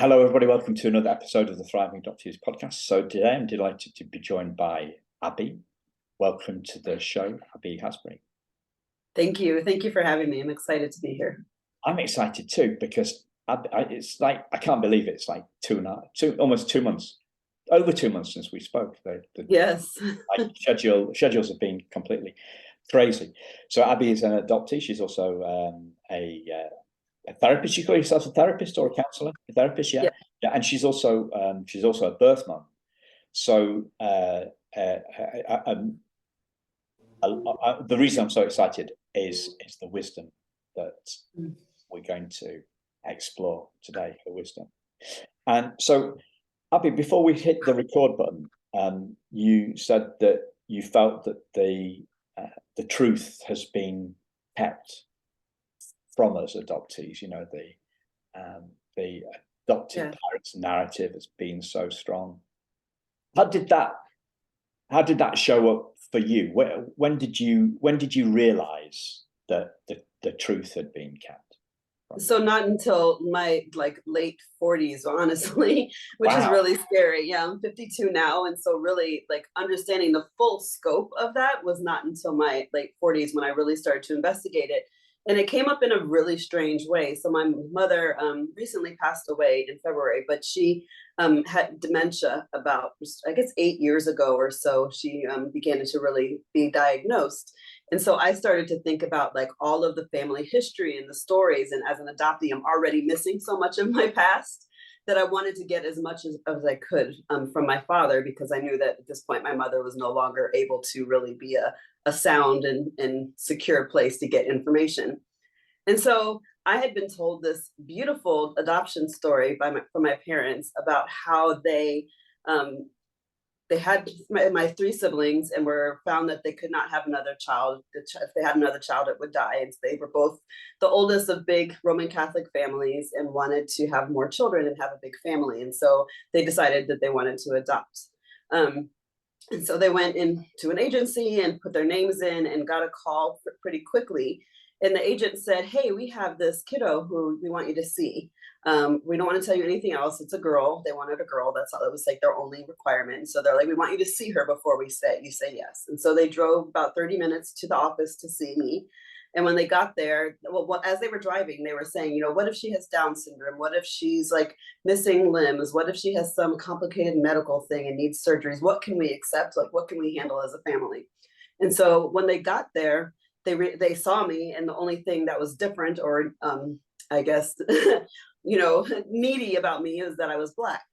Hello, everybody. Welcome to another episode of the Thriving Adoptees podcast. So today I'm delighted to be joined by Abby. Welcome to the show, Abigail Hasberry. Thank you. Thank you for having me. I'm excited to be here. I'm excited too because it's like I can't believe it's like almost 2 months, over 2 months since we spoke. Yes. Schedules have been completely crazy. So Abby is an adoptee. She's also a therapist. You call yourself a therapist or a counsellor? A therapist, yeah. And she's also a birth mom. So the reason I'm so excited is the wisdom that we're going to explore today. The wisdom, and so Abby, before we hit the record button, you said that you felt that the truth has been kept from us adoptees. You know, the adopted parents narrative has been so strong. How did that show up for you? When did you realize that the truth had been kept? So not until my late 40s, honestly, which is really scary. Yeah, I'm 52 now. And so really understanding the full scope of that was not until my late 40s when I really started to investigate it. And it came up in a really strange way. So my mother recently passed away in February, but she had dementia about, I guess, 8 years ago or so. She began to really be diagnosed. And so I started to think about all of the family history and the stories. And as an adoptee, I'm already missing so much of my past that I wanted to get as much as I could from my father, because I knew that at this point, my mother was no longer able to really be a sound and secure place to get information. And so I had been told this beautiful adoption story from my parents about how they had my three siblings and were found that they could not have another child. If they had another child, it would die. And so they were both the oldest of big Roman Catholic families and wanted to have more children and have a big family. And so they decided that they wanted to adopt. And so they went into an agency and put their names in and got a call pretty quickly. And the agent said, "Hey, we have this kiddo who we want you to see. We don't want to tell you anything else. It's a girl. They wanted a girl. That's all. It was their only requirement. And so they're like, we want you to see her before you say yes." And so they drove about 30 minutes to the office to see me. And when they got there, as they were driving, they were saying, what if she has Down syndrome? What if she's missing limbs? What if she has some complicated medical thing and needs surgeries? What can we accept? What can we handle as a family? And so when they got there, they saw me, and the only thing that was different, or I guess, needy about me, is that I was Black.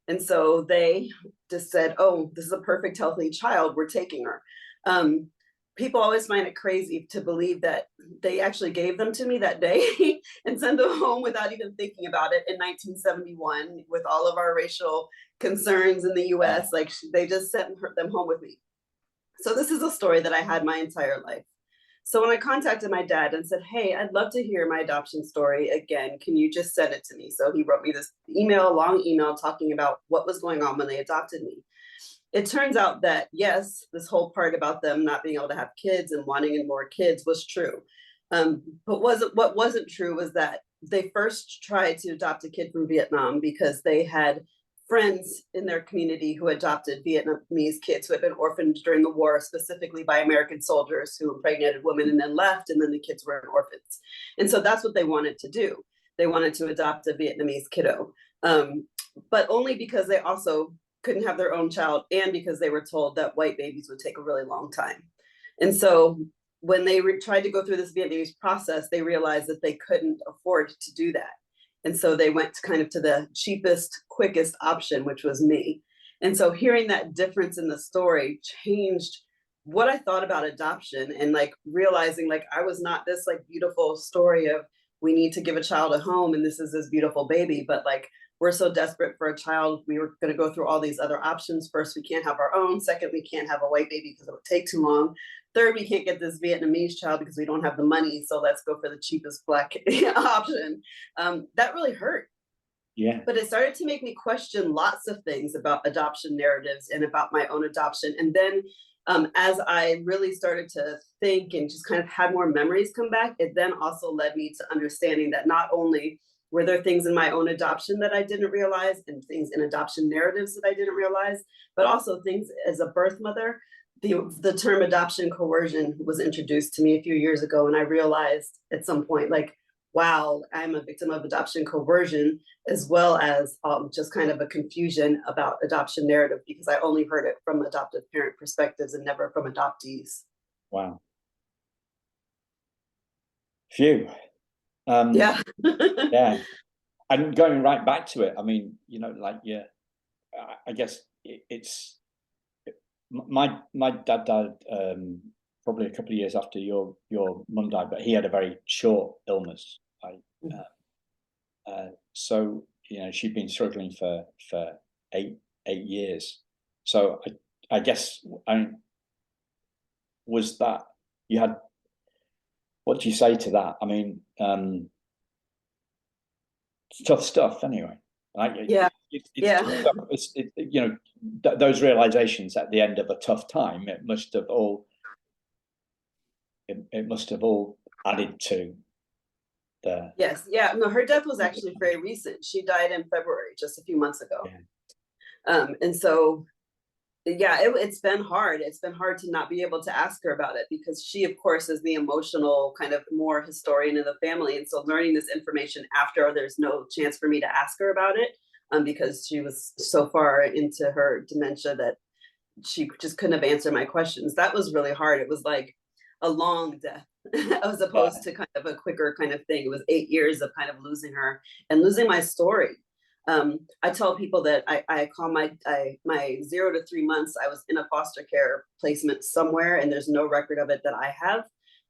And so they just said, "Oh, this is a perfect, healthy child. We're taking her." People always find it crazy to believe that they actually gave them to me that day and sent them home without even thinking about it in 1971, with all of our racial concerns in the US. They just sent them home with me. So this is a story that I had my entire life. So when I contacted my dad and said, "Hey, I'd love to hear my adoption story again. Can you just send it to me?" So he wrote me this long email talking about what was going on when they adopted me. It turns out that, yes, this whole part about them not being able to have kids and wanting more kids was true. But what wasn't true was that they first tried to adopt a kid from Vietnam because they had friends in their community who adopted Vietnamese kids who had been orphaned during the war, specifically by American soldiers who impregnated women and then left, and then the kids were orphans. And so that's what they wanted to do. They wanted to adopt a Vietnamese kiddo, but only because they also couldn't have their own child, and because they were told that white babies would take a really long time. And so when they tried to go through this Vietnamese process, they realized that they couldn't afford to do that. And so they went kind of to the cheapest, quickest option, which was me. And so hearing that difference in the story changed what I thought about adoption, and realizing I was not this beautiful story of we need to give a child a home and this is this beautiful baby, but we're so desperate for a child, we were going to go through all these other options. First, we can't have our own. Second, we can't have a white baby because it would take too long. Third, we can't get this Vietnamese child because we don't have the money. So let's go for the cheapest Black option. That really hurt. Yeah. But it started to make me question lots of things about adoption narratives and about my own adoption. And then as I really started to think and just kind of had more memories come back, it then also led me to understanding that not only were there things in my own adoption that I didn't realize, and things in adoption narratives that I didn't realize, but also things as a birth mother. The term adoption coercion was introduced to me a few years ago, and I realized at some point, like, wow, I'm a victim of adoption coercion, as well as just kind of a confusion about adoption narrative, because I only heard it from adoptive parent perspectives and never from adoptees. Wow. Phew. Yeah. Yeah. And going right back to it, I mean, you know, like, yeah, I guess it's my dad died probably a couple of years after your mum died, but he had a very short illness. So, you know, she'd been struggling for 8 years. So I guess was that you had, what do you say to that? I mean, it's tough stuff anyway. Like, yeah. it's you know, those realizations at the end of a tough time, it must have all added to the. Yes. Yeah. No, her death was actually very recent. She died in February, just a few months ago. Yeah. And so, yeah, it's been hard. It's been hard to not be able to ask her about it, because she, of course, is the emotional kind of more historian of the family. And so learning this information after there's no chance for me to ask her about it, because she was so far into her dementia that she just couldn't have answered my questions. That was really hard. It was like a long death as opposed to kind of a quicker kind of thing. It was 8 years of kind of losing her and losing my story. I tell people that I call my 0 to 3 months, I was in a foster care placement somewhere, and there's no record of it that I have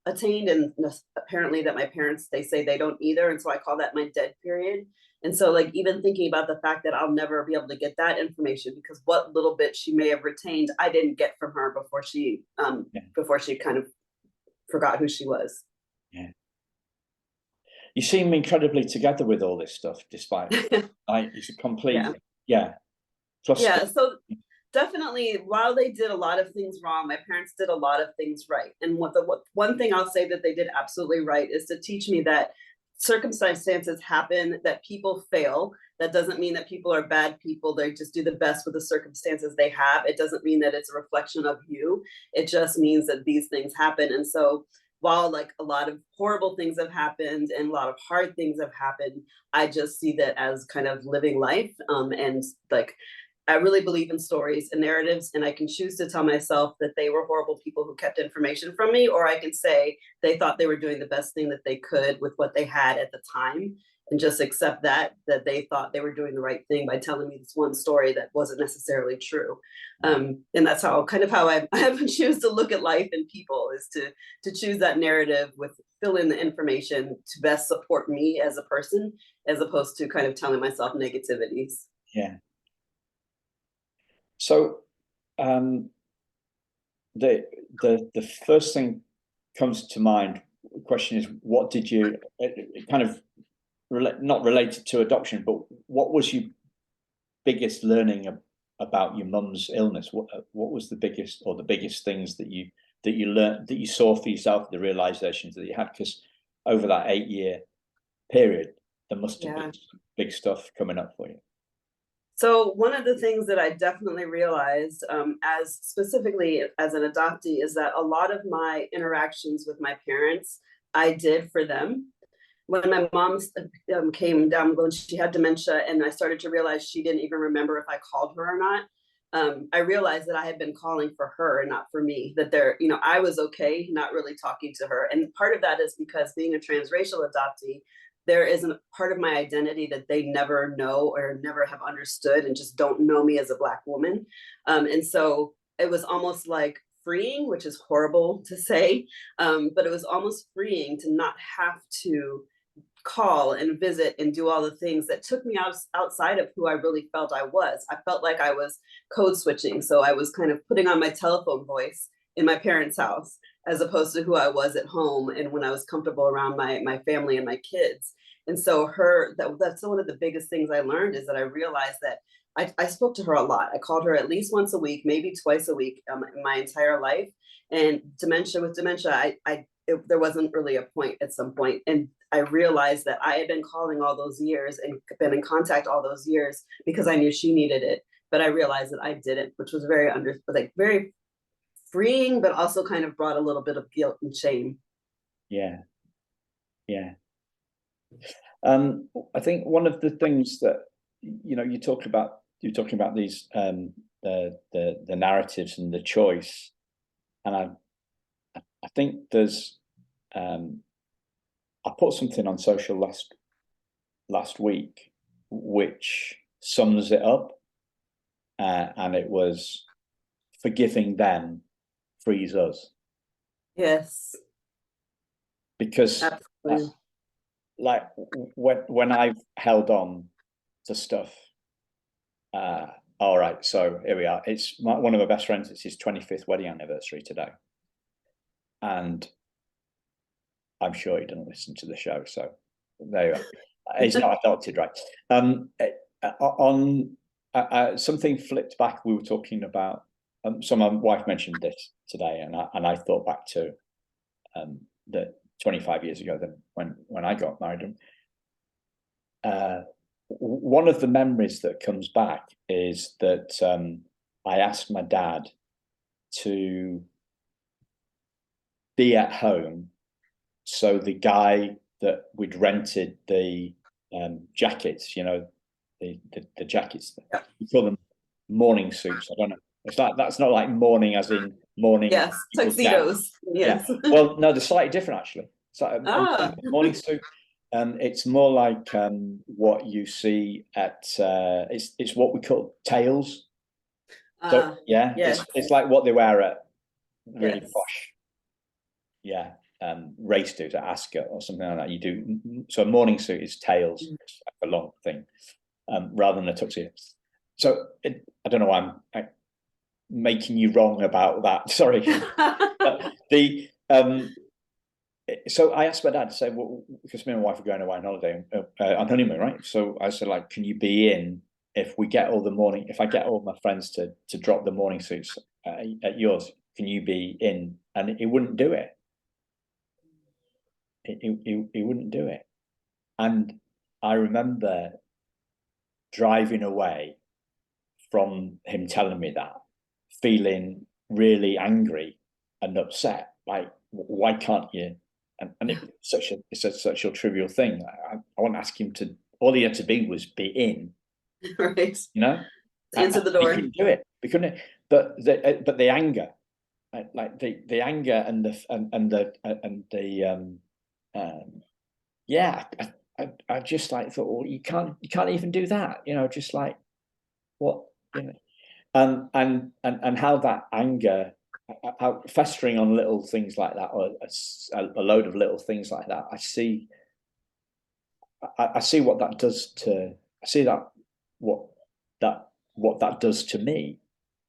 attained. And apparently that my parents, they say they don't either. And so I call that my dead period. And so, like, even thinking about the fact that I'll never be able to get that information, because what little bit she may have retained, I didn't get from her before she kind of forgot who she was. Yeah. You seem incredibly together with all this stuff, despite like it's a complete So definitely, while they did a lot of things wrong, my parents did a lot of things right. And one thing I'll say that they did absolutely right is to teach me that circumstances happen, that people fail. That doesn't mean that people are bad people. They just do the best with the circumstances they have. It doesn't mean that it's a reflection of you. It just means that these things happen. And so while like a lot of horrible things have happened and a lot of hard things have happened, I just see that as kind of living life. And like, I really believe in stories and narratives, and I can choose to tell myself that they were horrible people who kept information from me, or I can say they thought they were doing the best thing that they could with what they had at the time, and just accept that they thought they were doing the right thing by telling me this one story that wasn't necessarily true. And that's how I choose to look at life and people, is to choose that narrative with fill in the information to best support me as a person, as opposed to kind of telling myself negativities. Yeah. So the first thing comes to mind, the question is, what did you kind of not related to adoption, but what was your biggest learning about your mum's illness? What was the biggest things that you learned, that you saw for yourself, the realizations that you had? Because over that 8-year period, there must have been some big stuff coming up for you. So one of the things that I definitely realized, as specifically as an adoptee, is that a lot of my interactions with my parents, I did for them. When my mom came down when she had dementia, and I started to realize she didn't even remember if I called her or not, I realized that I had been calling for her and not for me, that I was okay not really talking to her. And part of that is because being a transracial adoptee, there is a part of my identity that they never know or never have understood, and just don't know me as a Black woman. And so it was almost like freeing, which is horrible to say, but it was almost freeing to not have to call and visit and do all the things that took me outside of who I really felt I was. I felt like I was code switching. So I was kind of putting on my telephone voice in my parents' house, as opposed to who I was at home and when I was comfortable around my family and my kids. And so that's one of the biggest things I learned, is that I realized that I spoke to her a lot. I called her at least once a week, maybe twice a week, in my entire life. And with dementia, there wasn't really a point at some point. And I realized that I had been calling all those years and been in contact all those years because I knew she needed it, but I realized that I didn't, which was very freeing, but also kind of brought a little bit of guilt and shame. Yeah. I think one of the things that, you know, you're talking about these the narratives and the choice, and I think there's I put something on social last week which sums it up, and it was forgiving them frees us. Yes, because like when I've held on to stuff, all right, so here we are, it's one of my best friends, it's his 25th wedding anniversary today, and I'm sure he doesn't listen to the show, so there you are. He's not adopted, right? Something flipped back, we were talking about, so my wife mentioned this today, and I thought back to the 25 years ago, when I got married. One of the memories that comes back is that I asked my dad to be at home, so the guy that we'd rented the jackets, you know, the jackets, we call them morning suits. I don't know. It's like, that's not like morning as in morning. Yes, tuxedos. Yes. Yeah. Well, no, they're slightly different actually. It's like a morning suit. It's more like what you see at it's what we call tails. So yeah, yes. It's like what they wear at really posh, race dues at Ascot or something like that. You do, so a morning suit is tails, it's like a long thing, rather than a tuxedo. So I don't know why I'm making you wrong about that. Sorry. So I asked my dad to say, well, because me and my wife are going away on holiday, on honeymoon, right? So I said, like, can you be in if we get if I get all my friends to drop the morning suits at yours, can you be in? And he wouldn't do it. He wouldn't do it. And I remember driving away from him telling me that, feeling really angry and upset. Like, why can't you? And it's such a trivial thing. I want to ask him to. All he had to be was be in, right? You know, answer the door. He couldn't do it. We couldn't. But the anger, like the anger and the I just like thought, well, you can't even do that. You know, just like what, you know, and how that anger. How festering on little things like that, or a load of little things like that. I see what that does to. I see what that does to me.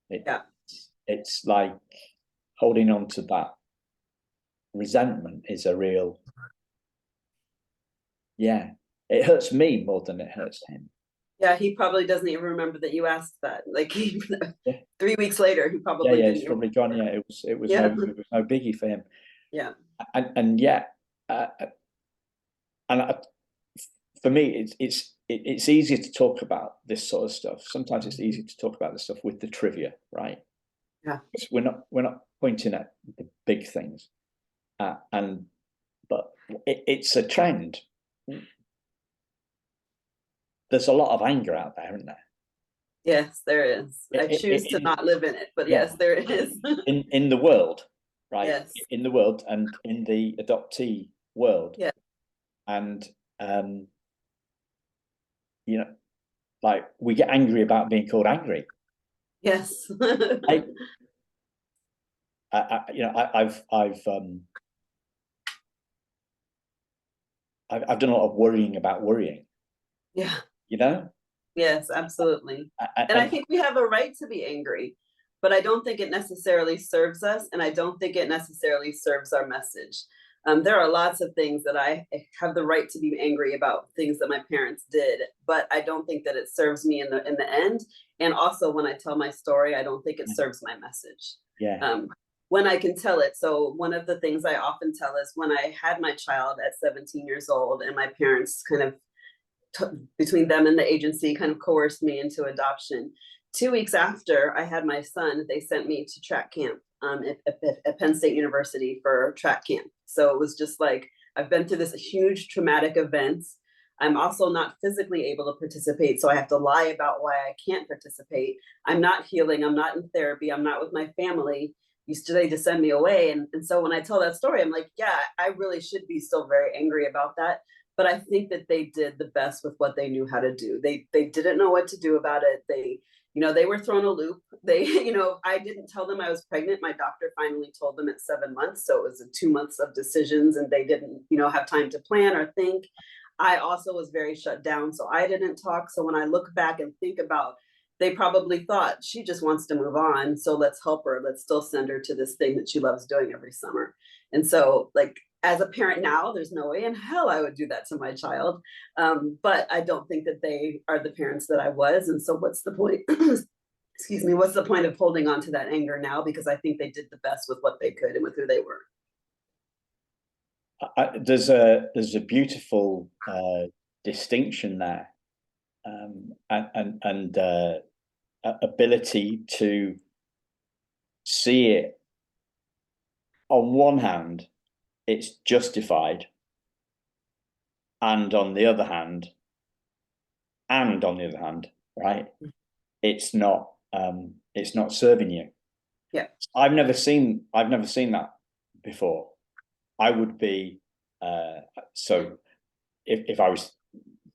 It's like holding on to that resentment is a real. Yeah, it hurts me more than it hurts him. Yeah, he probably doesn't even remember that you asked that. Like 3 weeks later, he probably didn't. It's probably gone. Yeah, it was no biggie for him. Yeah, and for me, it's easier to talk about this sort of stuff. Sometimes it's easier to talk about this stuff with the trivia, right? Yeah, we're not pointing at the big things, but it's a trend. There's a lot of anger out there, isn't there? Yes, there is. I choose to not live in it, but yes, there is. in the world, right? Yes. In the world and in the adoptee world. Yeah. And you know, like, we get angry about being called angry. Yes. I've done a lot of worrying about worrying. Yeah. You know? Yes, absolutely. And I think we have a right to be angry, but I don't think it necessarily serves us, and I don't think it necessarily serves our message. There are lots of things that I have the right to be angry about, things that my parents did, but I don't think that it serves me in the end. And also, when I tell my story, I don't think it serves my message. Yeah. when I can tell it. So one of the things I often tell is when I had my child at 17 years old, and my parents kind of between them and the agency kind of coerced me into adoption. 2 weeks after I had my son, they sent me to track camp at Penn State University for track camp. So it was just like, I've been through this huge traumatic event. I'm also not physically able to participate, so I have to lie about why I can't participate. I'm not healing, I'm not in therapy, I'm not with my family. They just send me away. And so when I tell that story, I'm like, yeah, I really should be still very angry about that. But I think that they did the best with what they knew how to do. They didn't know what to do about it. They were thrown a loop. I didn't tell them I was pregnant. My doctor finally told them at 7 months. So it was 2 months of decisions, and they didn't, have time to plan or think. I also was very shut down, so I didn't talk. So when I look back and think about, they probably thought she just wants to move on, so let's help her. Let's still send her to this thing that she loves doing every summer. And so, like, as a parent now, there's no way in hell I would do that to my child. But I don't think that they are the parents that I was. And so what's the point? Excuse me, what's the point of holding on to that anger now? Because I think they did the best with what they could and with who they were. There's a beautiful distinction there, and ability to see it. On one hand, it's justified, and on the other hand, right, it's not serving you. Yeah, I've never seen that before. I would be so if I was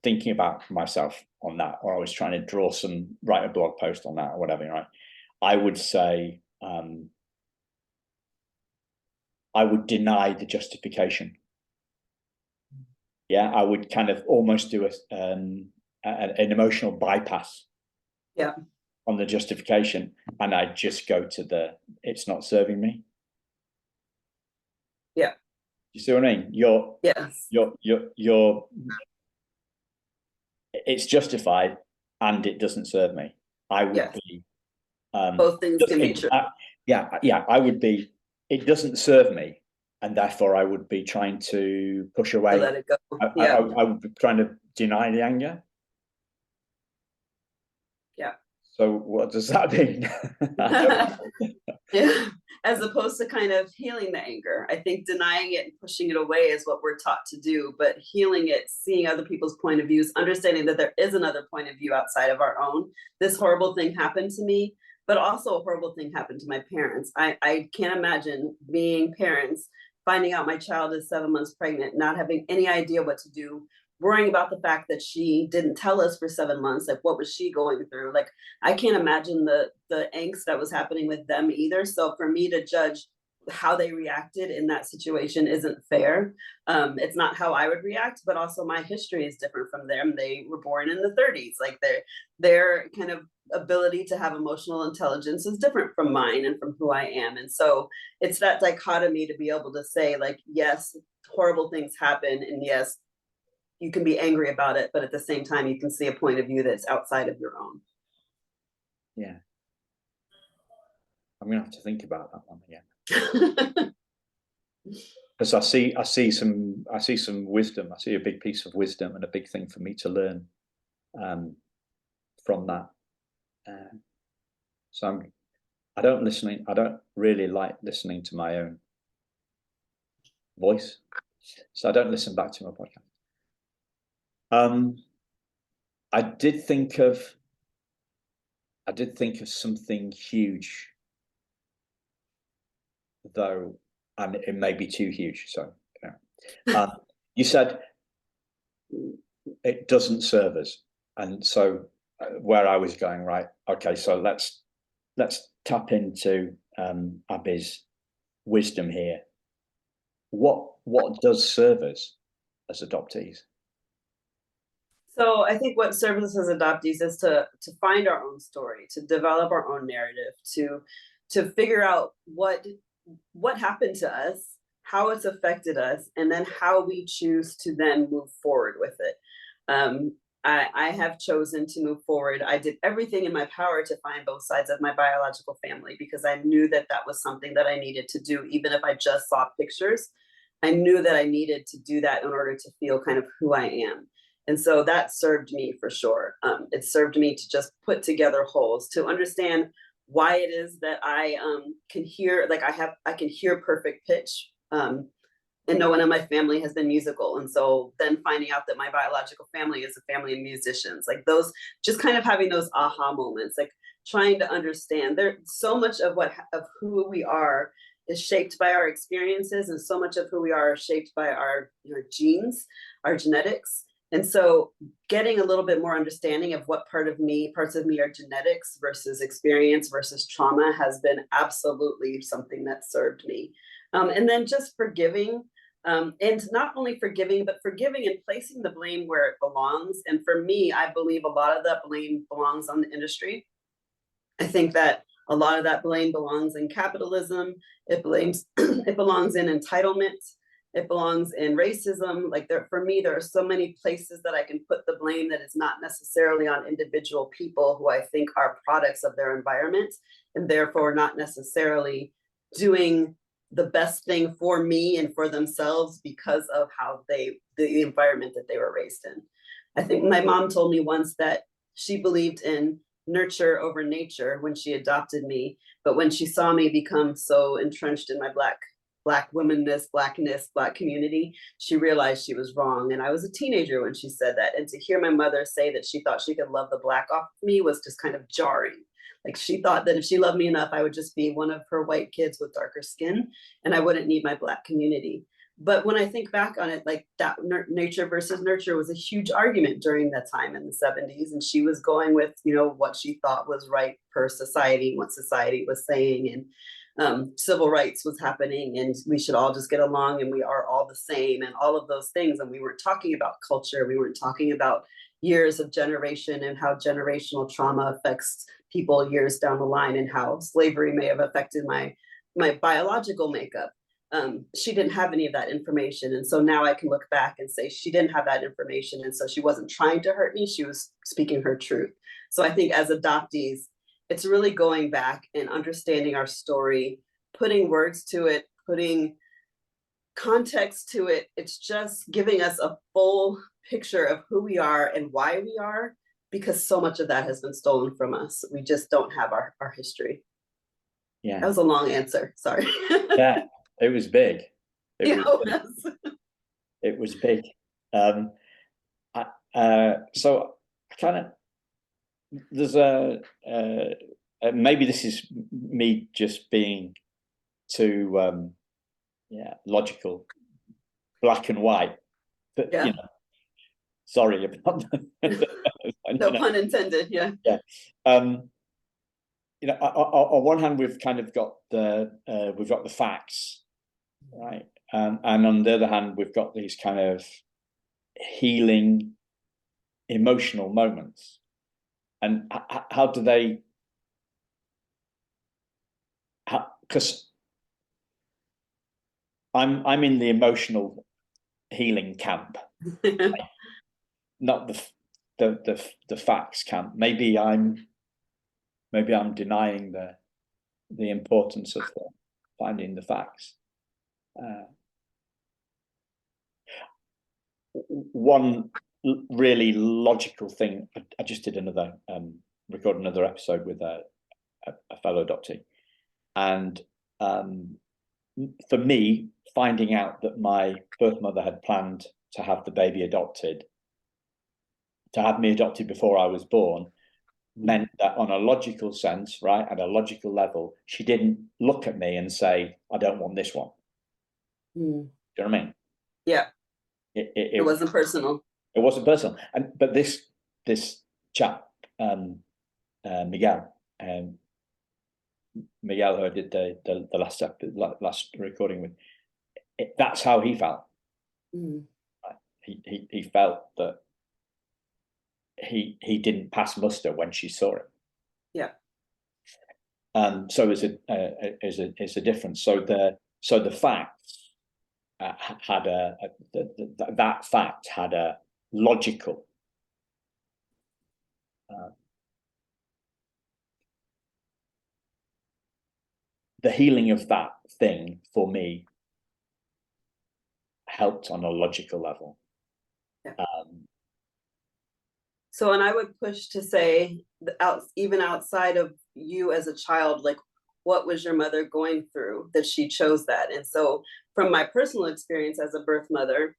thinking about myself on that, or I was trying to write a blog post on that or whatever, right, I would say I would deny the justification. Yeah, I would kind of almost do an emotional bypass. Yeah. On the justification, and I'd just go to it's not serving me. Yeah. You see what I mean? Yes. It's justified and it doesn't serve me. I would be both things can be true. I would be, it doesn't serve me, and therefore I would be trying to push away. To let it go. I would be trying to deny the anger. Yeah. So what does that mean? Yeah. As opposed to kind of healing the anger. I think denying it and pushing it away is what we're taught to do, but healing it, seeing other people's point of views, understanding that there is another point of view outside of our own. This horrible thing happened to me, but also a horrible thing happened to my parents. I can't imagine being parents, finding out my child is 7 months pregnant, not having any idea what to do, worrying about the fact that she didn't tell us for 7 months, like what was she going through? Like, I can't imagine the angst that was happening with them either. So for me to judge how they reacted in that situation isn't fair. It's not how I would react, but also my history is different from them. They were born in the 30s. Like their kind of ability to have emotional intelligence is different from mine and from who I am. And so it's that dichotomy to be able to say, like, yes, horrible things happen, and yes, you can be angry about it, but at the same time, you can see a point of view that's outside of your own. Yeah. I'm gonna have to think about that one again. Because I see some wisdom. I see a big piece of wisdom and a big thing for me to learn from that. So I don't really like listening to my own voice. So I don't listen back to my podcast. I did think of something huge, though, and it may be too huge. So you said it doesn't serve us, and so where I was going, right? Okay, so let's tap into Abby's wisdom here. What does serve us as adoptees? So I think what serves us as adoptees is to find our own story, to develop our own narrative, to figure out what happened to us, how it's affected us, and then how we choose to then move forward with it. I have chosen to move forward. I did everything in my power to find both sides of my biological family because I knew that that was something that I needed to do. Even if I just saw pictures, I knew that I needed to do that in order to feel kind of who I am. And so that served me for sure. It served me to just put together wholes, to understand why it is that I can hear, like I can hear perfect pitch. And no one in my family has been musical. And so then finding out that my biological family is a family of musicians, like those, just kind of having those aha moments, like trying to understand there, so much of who we are is shaped by our experiences, and so much of who we are is shaped by our genes, our genetics. And so getting a little bit more understanding of what parts of me are genetics versus experience versus trauma has been absolutely something that served me. And then just forgiving, and not only forgiving, but forgiving and placing the blame where it belongs. And for me, I believe a lot of that blame belongs on the industry. I think that a lot of that blame belongs in capitalism. It belongs in entitlement. It belongs in racism. Like for me, there are so many places that I can put the blame that is not necessarily on individual people who I think are products of their environment, and therefore not necessarily doing the best thing for me and for themselves because of how the environment that they were raised in. I think my mom told me once that she believed in nurture over nature when she adopted me, but when she saw me become so entrenched in my black womanness, blackness, black community, she realized she was wrong. And I was a teenager when she said that. And to hear my mother say that she thought she could love the black off of me was just kind of jarring. Like she thought that if she loved me enough, I would just be one of her white kids with darker skin and I wouldn't need my black community. But when I think back on it, like that nature versus nurture was a huge argument during that time in the 70s. And she was going with, what she thought was right per society, what society was saying. And civil rights was happening and we should all just get along and we are all the same and all of those things. And we weren't talking about culture. We weren't talking about years of generation and how generational trauma affects people years down the line and how slavery may have affected my biological makeup. She didn't have any of that information. And so now I can look back and say she didn't have that information. And so she wasn't trying to hurt me. She was speaking her truth. So I think as adoptees, it's really going back and understanding our story, putting words to it, putting context to it. It's just giving us a full picture of who we are and why we are, because so much of that has been stolen from us. We just don't have our history. Yeah. That was a long answer. Sorry. Yeah, it was big. It was big. So I kind of, there's maybe this is me just being too logical, black and white, but sorry about no pun intended. Yeah. On one hand we've kind of got the facts, right, and on the other hand we've got these kind of healing emotional moments. And how do they? Because I'm in the emotional healing camp, not the facts camp. Maybe I'm denying the importance of finding the facts. One really logical thing. I just did record another episode with a fellow adoptee, and for me, finding out that my birth mother had planned to have the baby adopted, to have me adopted before I was born, meant that on a logical sense, right, at a logical level, she didn't look at me and say, "I don't want this one." Do you know what I mean? Yeah. It wasn't personal. It wasn't personal. But this chap, Miguel, who I did the last recording with, that's how he felt. He felt that he didn't pass muster when she saw it. Yeah. So it's a difference. So the facts that fact had a logical the healing of that thing for me helped on a logical level. Yeah. So, and I would push to say, even outside of you as a child, like, what was your mother going through that she chose that? And so from my personal experience as a birth mother,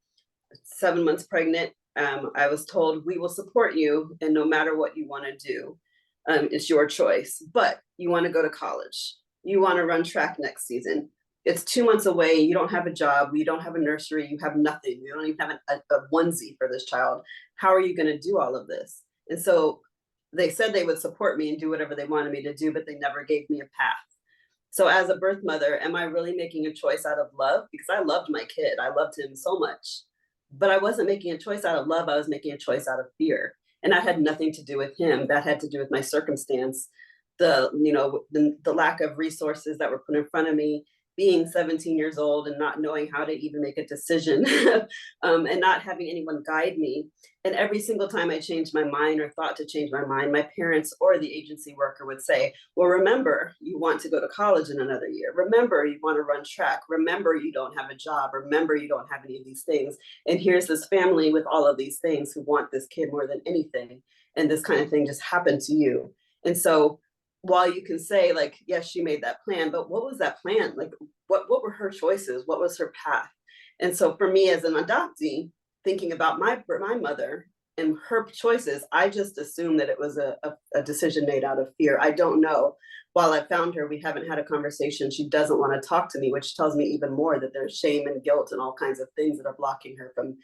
7 months pregnant, I was told, we will support you, and no matter what you want to do, it's your choice. But you want to go to college, you want to run track next season. It's 2 months away. You don't have a job. You don't have a nursery. You have nothing. You don't even have a onesie for this child. How are you going to do all of this? And so they said they would support me and do whatever they wanted me to do, but they never gave me a path. So as a birth mother, am I really making a choice out of love? Because I loved my kid. I loved him so much. But I wasn't making a choice out of love. I was making a choice out of fear. And that had nothing to do with him. That had to do with my circumstance, the lack of resources that were put in front of me, being 17 years old and not knowing how to even make a decision, and not having anyone guide me. And every single time I changed my mind or thought to change my mind, my parents or the agency worker would say, well, remember, you want to go to college in another year. Remember, you want to run track. Remember, you don't have a job. Remember, you don't have any of these things. And here's this family with all of these things who want this kid more than anything. And this kind of thing just happened to you. And so while you can say, like, yes, she made that plan, but what was that plan? Like, what were her choices? What was her path? And so for me as an adoptee, thinking about my mother and her choices, I just assumed that it was a decision made out of fear. I don't know. While I found her, we haven't had a conversation. She doesn't want to talk to me, which tells me even more that there's shame and guilt and all kinds of things that are blocking her from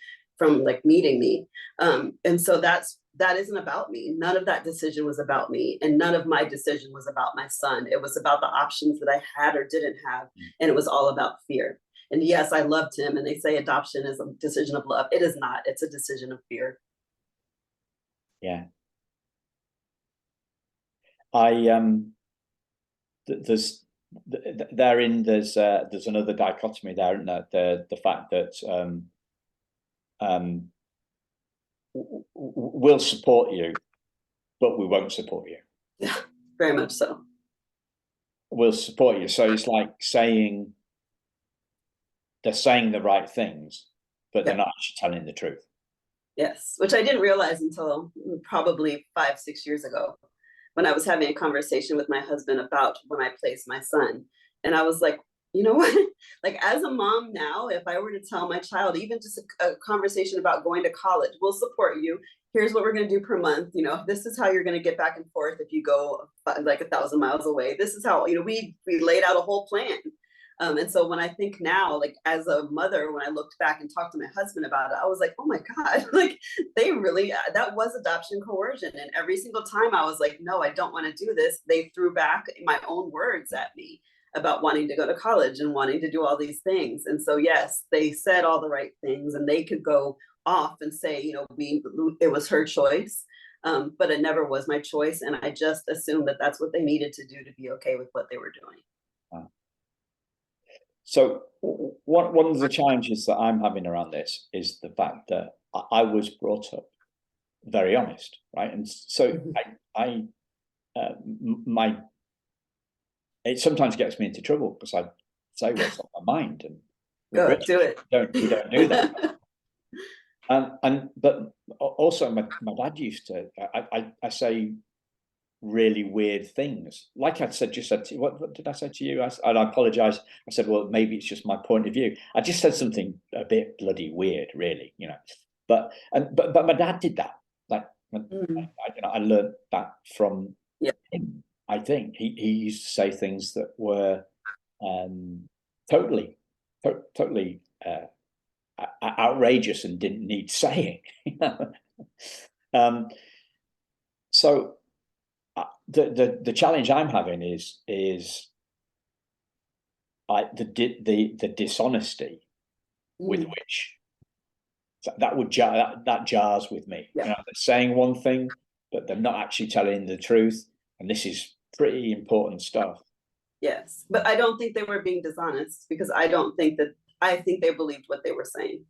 like meeting me. And so that isn't about me. None of that decision was about me, and none of my decision was about my son. It was about the options that I had or didn't have, and it was all about fear. And yes, I loved him, and they say adoption is a decision of love. It is not. It's a decision of fear. Yeah. There's another dichotomy there, isn't there? The fact that we'll support you, but we won't support you. Yeah, very much so. We'll support you. So it's like they're saying the right things, but they're not actually telling the truth. Yes, which I didn't realize until probably 5-6 years ago, when I was having a conversation with my husband about when I placed my son. And I was like, you know what? Like, as a mom now, if I were to tell my child, even just a conversation about going to college, we'll support you. Here's what we're going to do per month. You know, this is how you're going to get back and forth if you go like 1,000 miles away. This is how, we laid out a whole plan. And so when I think now, like as a mother, when I looked back and talked to my husband about it, I was like, oh my God, like they really, that was adoption coercion. And every single time I was like, no, I don't want to do this. They threw back my own words at me about wanting to go to college and wanting to do all these things. And so, yes, they said all the right things, and they could go off and say, it was her choice. But it never was my choice. And I just assumed that that's what they needed to do to be okay with what they were doing. Wow. So one of the challenges that I'm having around this is the fact that I was brought up very honest, right? And so it sometimes gets me into trouble because I say what's on my mind, and do it. We don't do that. But also my dad used to. I say really weird things, like I just said to you. What did I say to you? And I apologize. I said, well, maybe it's just my point of view. I just said something a bit bloody weird, really, But my dad did that. Like, I learned that from him. I think he used to say things that were totally outrageous and didn't need saying. So the challenge I'm having is the dishonesty with which that jars with me. They're saying one thing, but they're not actually telling the truth, and this is pretty important stuff. Yes, but I don't think they were being dishonest, because I think they believed what they were saying.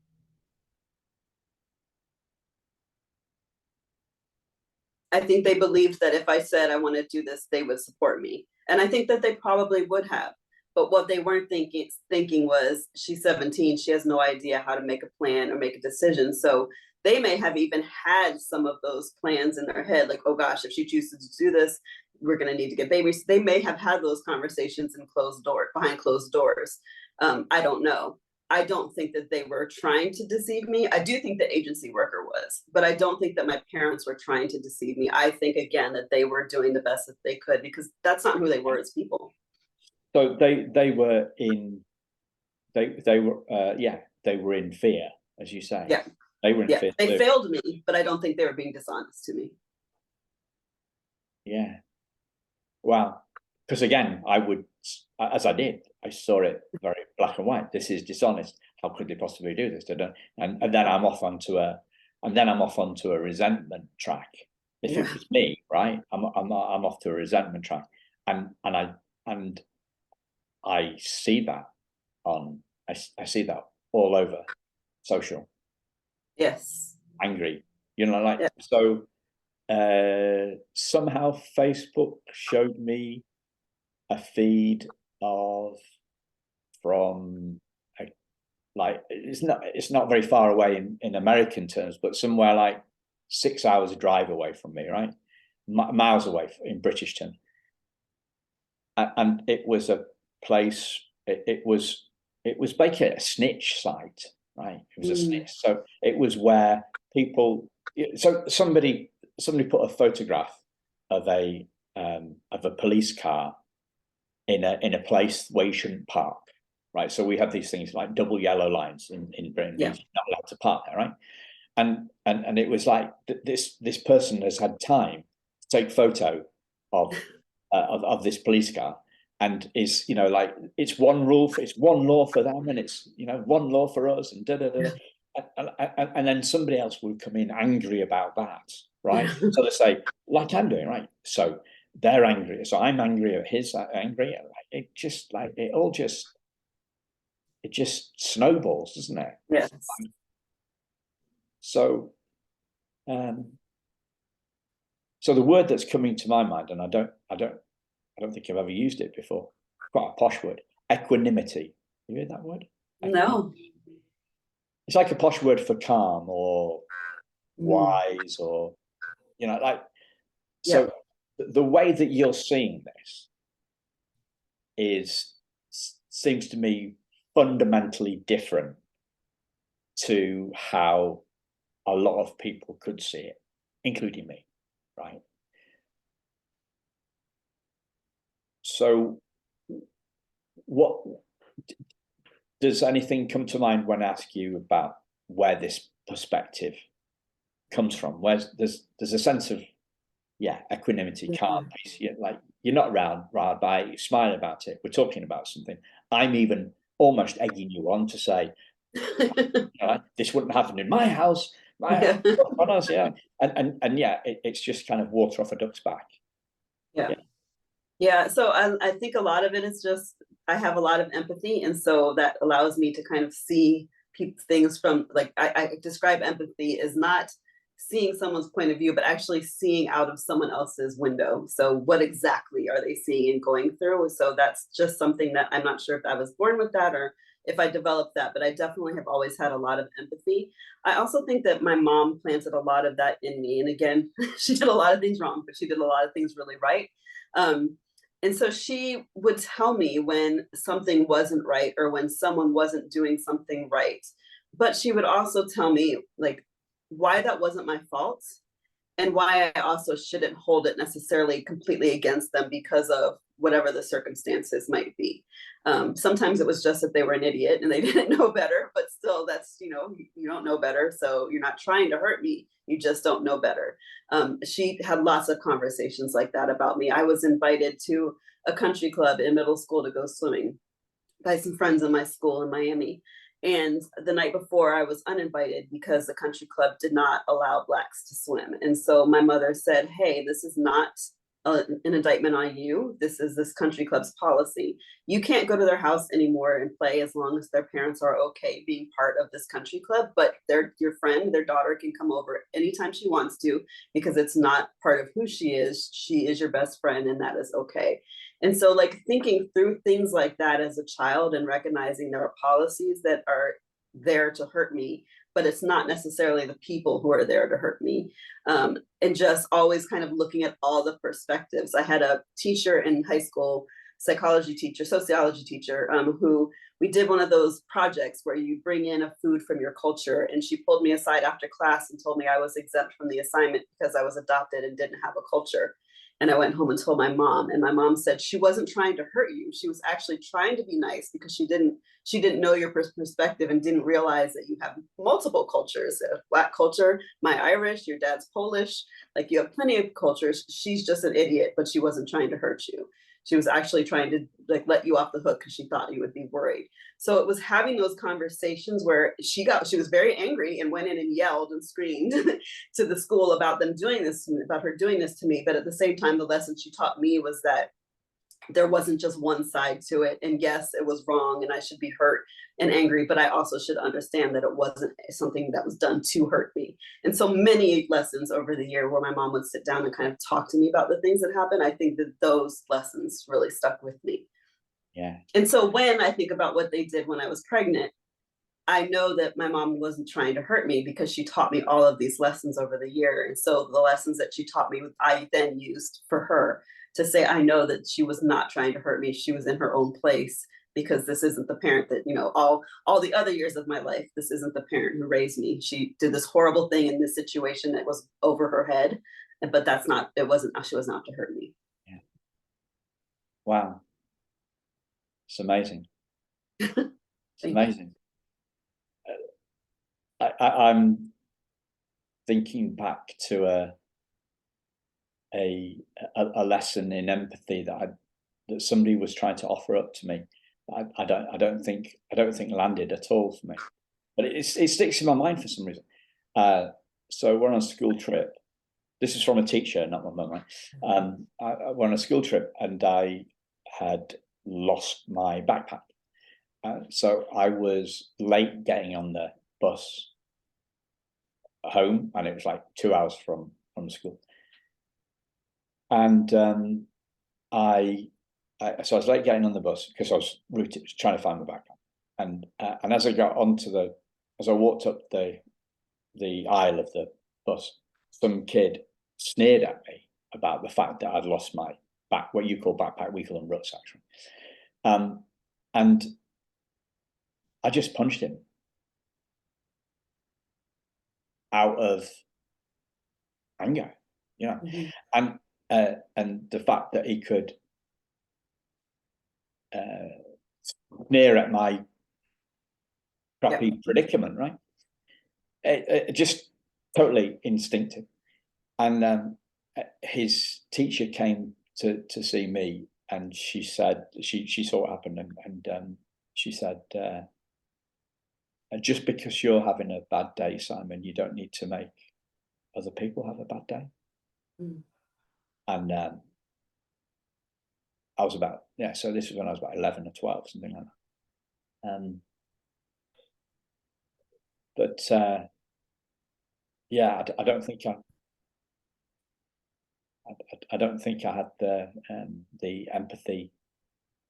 I think they believed that if I said I want to do this, they would support me. And I think that they probably would have. But what they weren't thinking was, she's 17, she has no idea how to make a plan or make a decision. So they may have even had some of those plans in their head, like, oh gosh, if she chooses to do this, we're going to need to get babies. They may have had those conversations behind closed doors. I don't know. I don't think that they were trying to deceive me. I do think the agency worker was, but I don't think that my parents were trying to deceive me. I think, again, that they were doing the best that they could, because that's not who they were as people. So they were in fear, as you say. Yeah. They were in fear. They failed me, but I don't think they were being dishonest to me. Yeah. Wow. Because again, I saw it very black and white. This is dishonest. How could they possibly do this? And then I'm off onto a resentment track. If it was me, right? I'm off to a resentment track, and I see that I see that all over social. Yes. Angry, so somehow Facebook showed me a feed from it's not very far away in American terms, but somewhere like 6 hours drive away from me, right? Miles away in British terms. And it was a place, it was basically a snitch site, right? It was a snitch. So it was where people, so somebody put a photograph of a police car in a place where you shouldn't park, right? So we have these things like double yellow lines in Britain. You're not allowed to park there, right? And it was like this person has had time to take photo of this police car, and is it's one law for them, and it's one law for us, and and then somebody else would come in angry about that, right? So they say, like I'm doing, right? So they're angry, so I'm angry at his angry. It just snowballs, doesn't it? Yes. So so the word that's coming to my mind, and I don't think I've ever used it before, quite a posh word, equanimity. You heard that word? No. It's like a posh word for calm or wise, or so the way that you're seeing this seems to me fundamentally different to how a lot of people could see it, including me, right? So what does anything come to mind when I ask you about where this perspective comes from? There's a sense of equanimity, calm, peace. You're not riled by it, you smile about it. We're talking about something. I'm even almost egging you on to say, this wouldn't happen in my house. And it's just kind of water off a duck's back. So I think a lot of it is just, I have a lot of empathy, and so that allows me to kind of see things from, like, I describe empathy as not seeing someone's point of view, but actually seeing out of someone else's window. So what exactly are they seeing and going through? So that's just something that I'm not sure if I was born with that or if I developed that, but I definitely have always had a lot of empathy. I also think that my mom planted a lot of that in me. And again, she did a lot of things wrong, but she did a lot of things really right. And so she would tell me when something wasn't right or when someone wasn't doing something right. But she would also tell me, like, why that wasn't my fault and why I also shouldn't hold it necessarily completely against them because of whatever the circumstances might be. Sometimes it was just that they were an idiot and they didn't know better, but still that's, you don't know better. So you're not trying to hurt me. You just don't know better. She had lots of conversations like that about me. I was invited to a country club in middle school to go swimming by some friends in my school in Miami. And the night before, I was uninvited because the country club did not allow Blacks to swim. And so my mother said, hey, this is not an indictment on you. This is this country club's policy. You can't go to their house anymore and play as long as their parents are okay being part of this country club, but your friend, their daughter, can come over anytime she wants to, because it's not part of who she is. She is your best friend, and that is okay. And so, like, thinking through things like that as a child and recognizing there are policies that are there to hurt me, but it's not necessarily the people who are there to hurt me. And just always kind of looking at all the perspectives. I had a teacher in high school, psychology teacher, sociology teacher, who we did one of those projects where you bring in a food from your culture. And she pulled me aside after class and told me I was exempt from the assignment because I was adopted and didn't have a culture. And I went home and told my mom, and my mom said she wasn't trying to hurt you. She was actually trying to be nice because she didn't know your perspective and didn't realize that you have multiple cultures. A Black culture, my Irish, your dad's Polish, like you have plenty of cultures. She's just an idiot, but she wasn't trying to hurt you. She was actually trying to like let you off the hook because she thought you would be worried. So it was having those conversations where she was very angry and went in and yelled and screamed to the school about them doing this to me, about her doing this to me. But at the same time, the lesson she taught me was that there wasn't just one side to it. And yes, it was wrong and I should be hurt and angry, but I also should understand that it wasn't something that was done to hurt me. And so many lessons over the year where my mom would sit down and kind of talk to me about the things that happened, I think that those lessons really stuck with me. Yeah. And so when I think about what they did when I was pregnant, I know that my mom wasn't trying to hurt me because she taught me all of these lessons over the year. And so the lessons that she taught me, I then used for her to say, I know that she was not trying to hurt me. She was in her own place, because this isn't the parent that, all the other years of my life, this isn't the parent who raised me. She did this horrible thing in this situation that was over her head, but she wasn't out to hurt me. Yeah. Wow. It's amazing. It's amazing. I'm thinking back to a lesson in empathy that somebody was trying to offer up to me. I don't think landed at all for me, but it sticks in my mind for some reason. So we're on a school trip. This is from a teacher, not my mum, right? We're on a school trip, and I had lost my backpack. So I was late getting on the bus home, and it was like 2 hours from school. And so I was late getting on the bus because I was trying to find my backpack. And as I walked up the aisle of the bus, some kid sneered at me about the fact that I'd lost my what you call backpack, we call them ruts, actually. And I just punched him out of anger, mm-hmm. And the fact that he could sneer at my crappy predicament, right? It just totally instinctive. And his teacher came to see me, and she said she saw what happened, and she said, just because you're having a bad day, Simon, you don't need to make other people have a bad day. Mm. And I was about, so this was when I was about 11 or 12, something like that. But I don't think I don't think I had the empathy,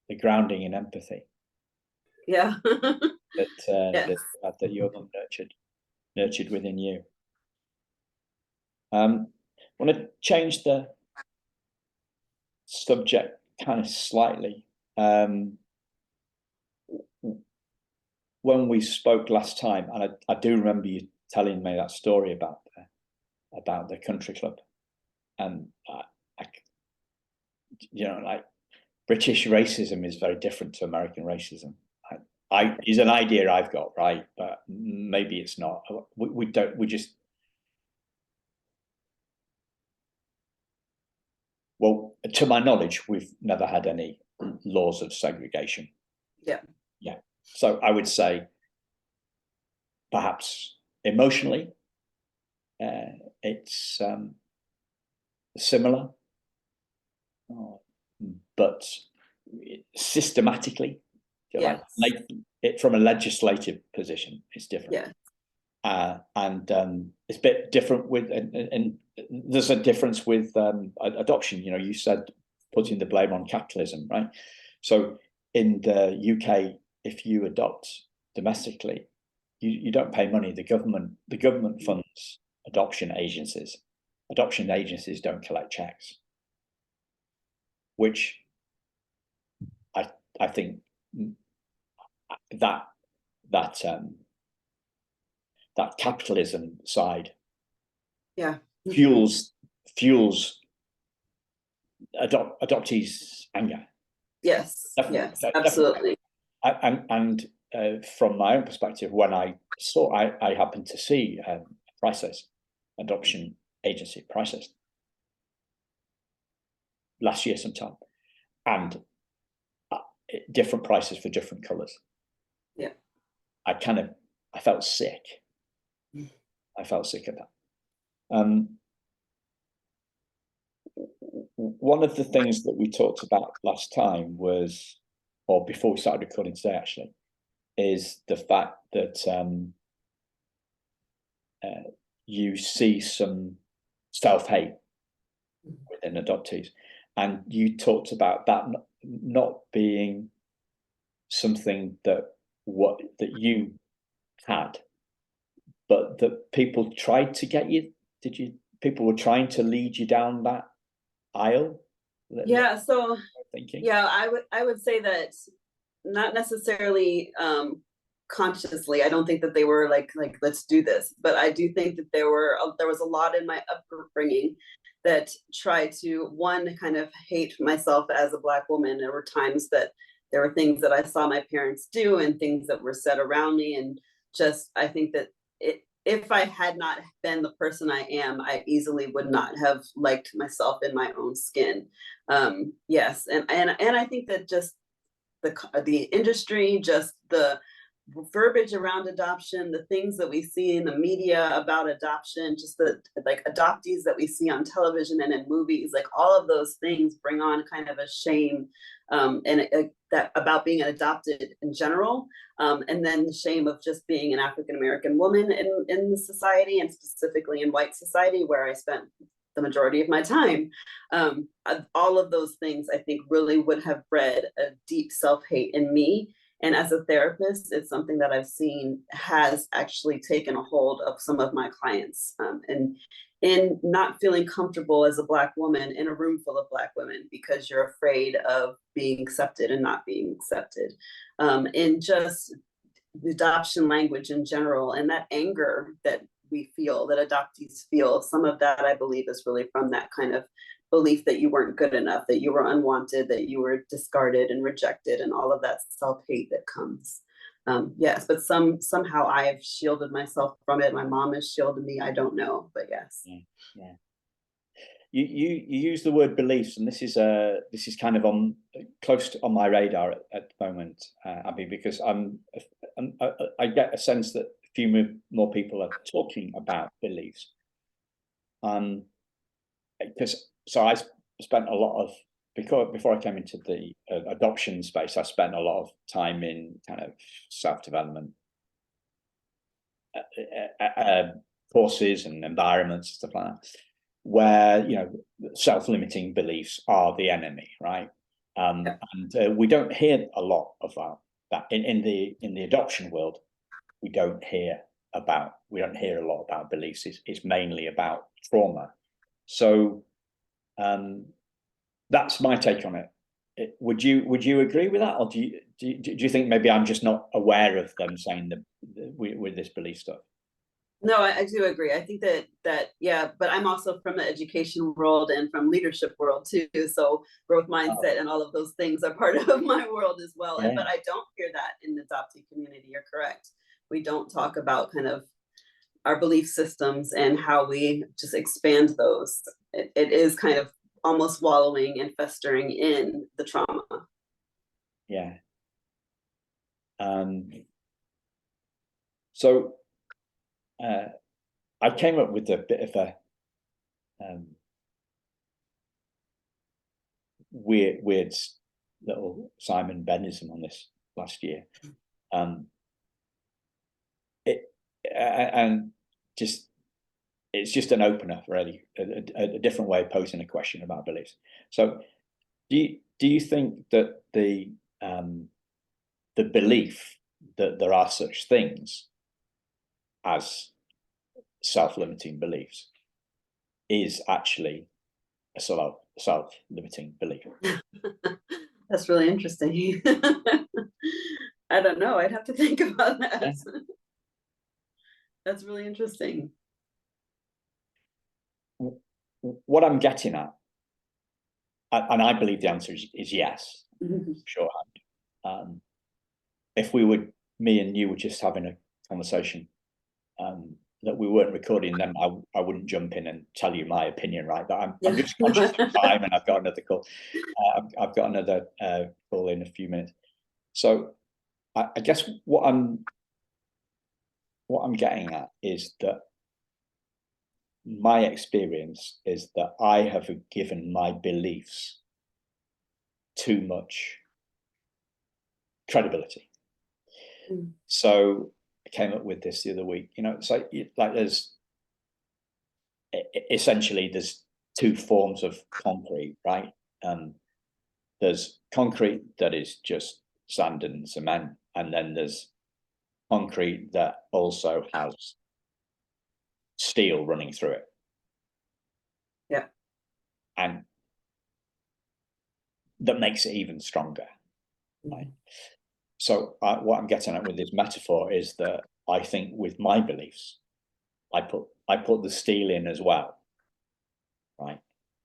the grounding in empathy. Yeah. that your mum nurtured within you. I want to change the subject kind of slightly. When we spoke last time, and I do remember you telling me that story about the country club, and like British racism is very different to American racism. Is an idea I've got, right? But maybe it's not. Well, to my knowledge, we've never had any laws of segregation. Yeah. So I would say perhaps emotionally, it's similar. but systematically, Yes. like it from a legislative position, it's different. Yeah. And it's a bit different with, and there's a difference with adoption. You know, you said putting the blame on capitalism, right? So in the UK, if you adopt domestically, you don't pay money. The government funds adoption agencies. Adoption agencies don't collect checks, which I think that capitalism side, yeah, fuels adoptees' anger. Yes, Definitely, yes, definitely. absolutely. And from my own perspective, when I happened to see prices, adoption agency prices last year sometime, and different prices for different colours. Yeah, I felt sick. I felt sick of that. One of the things that we talked about last time was, or before we started recording today actually, is the fact that you see some self-hate within adoptees, and you talked about that not being something that you had, but that people tried to get you. People were trying to lead you down that aisle? Yeah, so thinking. Yeah, I would say that not necessarily consciously. I don't think that they were like let's do this, but I do think that there was a lot in my upbringing that tried to, one, kind of hate myself as a Black woman. There were times that there were things that I saw my parents do and things that were said around me, and just I think that if I had not been the person I am, I easily would not have liked myself in my own skin. Yes, and I think that just the industry, just the verbiage around adoption, the things that we see in the media about adoption, just the like adoptees that we see on television and in movies, like all of those things bring on kind of a shame that about being adopted in general, and then the shame of just being an African American woman in the society, and specifically in white society where I spent the majority of my time. All of those things I think really would have bred a deep self-hate in me. And as a therapist, it's something that I've seen has actually taken a hold of some of my clients, and in not feeling comfortable as a Black woman in a room full of Black women because you're afraid of being accepted and not being accepted, and just the adoption language in general, and that anger that we feel, that adoptees feel. Some of that I believe is really from that kind of belief that you weren't good enough, that you were unwanted, that you were discarded and rejected, and all of that self-hate that comes. Yes, but somehow I have shielded myself from it. My mom has shielded me. I don't know, but yes. Yeah. You use the word beliefs, and this is kind of close to on my radar at the moment, Abby, because I get a sense that a few more people are talking about beliefs. Because I spent a lot of before I came into the adoption space, I spent a lot of time in kind of self-development courses and environments and stuff like that, where self-limiting beliefs are the enemy, right? And we don't hear a lot about that in the adoption world. We don't hear a lot about beliefs. It's mainly about trauma. So that's my take on it. Would you agree with that, or do you think maybe I'm just not aware of them saying with this belief stuff? No, I do agree. I think that yeah, but I'm also from the education world and from leadership world too. So growth mindset and all of those things are part of my world as well. Yeah. But I don't hear that in the adoptee community. You're correct. We don't talk about kind of our belief systems and how we just expand those. It is kind of almost wallowing and festering in the trauma. Yeah. So I came up with a bit of a weird little Simon Benism on this last year. And just, it's just an opener, really, a different way of posing a question about beliefs. So do you think that the belief that there are such things as self-limiting beliefs is actually a self-limiting belief? That's really interesting. I don't know. I'd have to think about that. Yeah. That's really interesting. What I'm getting at, and I believe the answer is yes, shorthand. If me and you were just having a conversation that we weren't recording, then I wouldn't jump in and tell you my opinion, right? But I'm just conscious of time, and I've got another call. I've got another call in a few minutes. So I guess what I'm getting at is that my experience is that I have given my beliefs too much credibility. So I came up with this the other week. It's like there's essentially there's two forms of concrete, right? There's concrete that is just sand and cement, and then there's concrete that also has steel running through it. Yeah. And that makes it even stronger, right? So what I'm getting at with this metaphor is that I think with my beliefs, I put the steel in as well, right?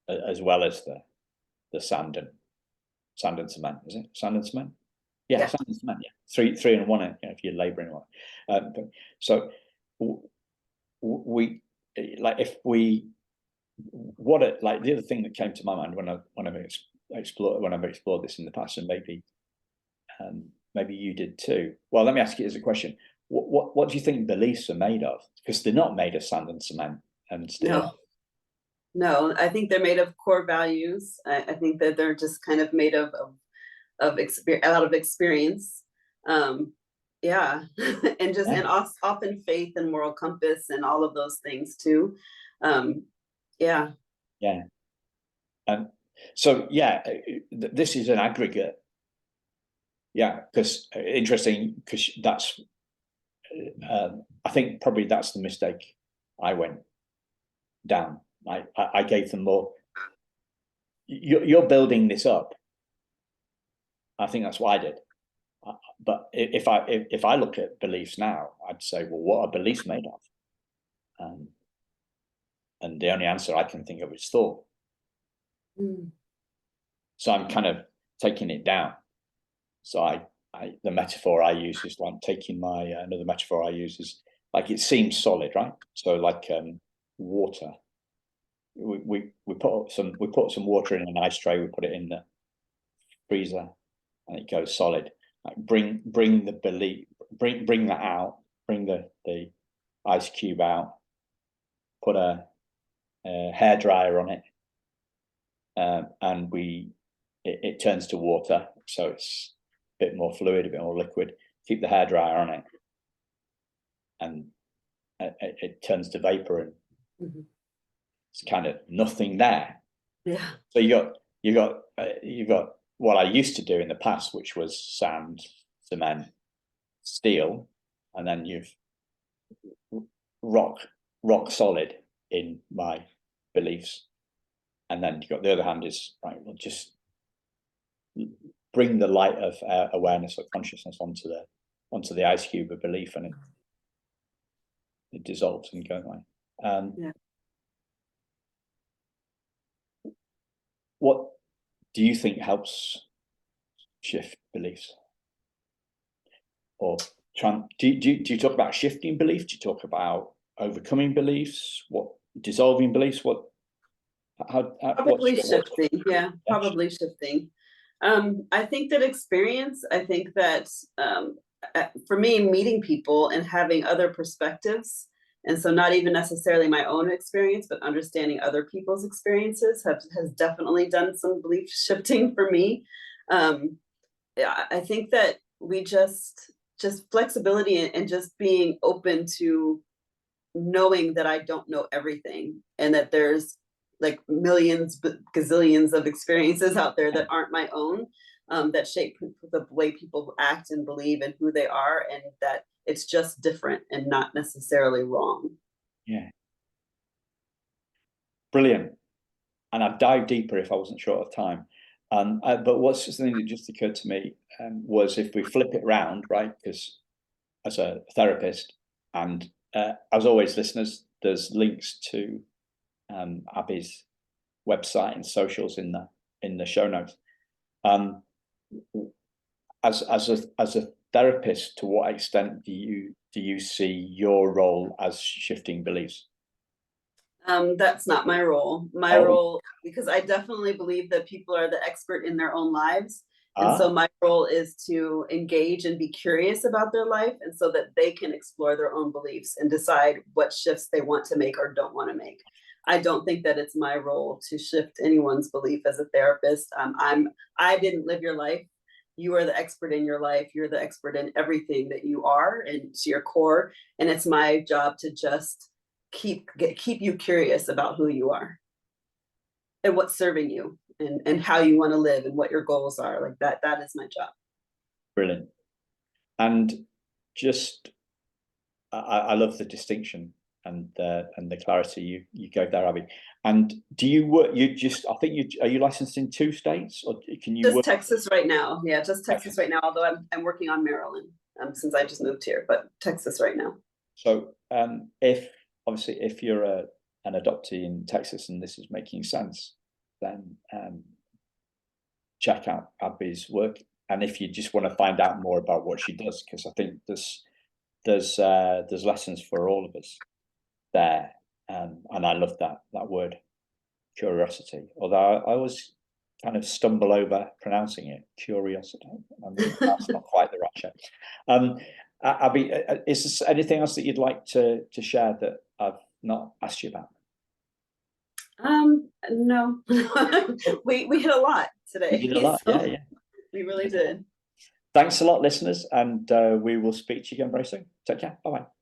As well as the sand and cement. Is it sand and cement? Yeah, sand and cement. Yeah, three and one. If you're labouring on. So we like the other thing that came to my mind when I've explored this in the past, and maybe you did too. Well, let me ask you as a question. What do you think beliefs are made of? Because they're not made of sand and cement and steel. No, I think they're made of core values. I think that they're just kind of made out of experience. Yeah, and often faith and moral compass and all of those things too. Yeah. So this is an aggregate. Yeah, because interesting, because that's I think probably that's the mistake I went down. I gave them more. You're building this up. I think that's what I did. But if I look at beliefs now, I'd say, well, what are beliefs made of? And the only answer I can think of is thought. So I'm kind of taking it down. So the metaphor I use is like taking another metaphor I use is like, it seems solid, right? So like water. We put some water in an ice tray, we put it in the freezer, and it goes solid. Like bring the belief, bring that out, bring the ice cube out, put a hairdryer on it, and it turns to water, so it's a bit more fluid, a bit more liquid. Keep the hairdryer on it, and it turns to vapor, and it's kind of nothing there. Yeah. So you got what I used to do in the past, which was sand, cement, steel, and then you've rock solid in my beliefs. And then you've got the other hand is, right, we'll just bring the light of awareness or consciousness onto the ice cube of belief, and it dissolves and goes away. What do you think helps shift beliefs? Or do you talk about shifting belief? Do you talk about overcoming beliefs? What, dissolving beliefs? What? Probably shifting. Yeah, probably shifting. I think that experience. I think that for me, meeting people and having other perspectives And so not even necessarily my own experience, but understanding other people's experiences has definitely done some belief shifting for me. Yeah, I think that we just flexibility and just being open to knowing that I don't know everything, and that there's like millions, gazillions of experiences out there that aren't my own, that shape the way people act and believe and who they are, and that it's just different and not necessarily wrong. Yeah. Brilliant. And I'd dive deeper if I wasn't short of time. But what's something that just occurred to me was if we flip it around, right? Because as a therapist, and as always, listeners, there's links to Abby's website and socials in the show notes. As a therapist, to what extent do you see your role as shifting beliefs? That's not my role. My role, because I definitely believe that people are the expert in their own lives. And so my role is to engage and be curious about their life, and so that they can explore their own beliefs and decide what shifts they want to make or don't want to make. I don't think that it's my role to shift anyone's belief as a therapist. I didn't live your life. You are the expert in your life. You're the expert in everything that you are and to your core. And it's my job to just keep you curious about who you are and what's serving you, and how you want to live and what your goals are. Like that is my job. Brilliant. And just I love the distinction and the clarity you go there, Abby. And do you work, are you licensed in 2 states, or can you just work? Texas right now? Yeah, just Texas right now, although I'm working on Maryland since I just moved here, but Texas right now. So if you're an adoptee in Texas and this is making sense, then check out Abby's work. And if you just want to find out more about what she does, because I think there's lessons for all of us there. And I love that word, curiosity. Although I always kind of stumble over pronouncing it, curiosity. I mean, that's not quite the right shape. Abby, is there anything else that you'd like to share that I've not asked you about? No. we hit a lot today. We did a lot, yeah. We really did. Thanks a lot, listeners, and we will speak to you again very soon. Take care. Bye-bye.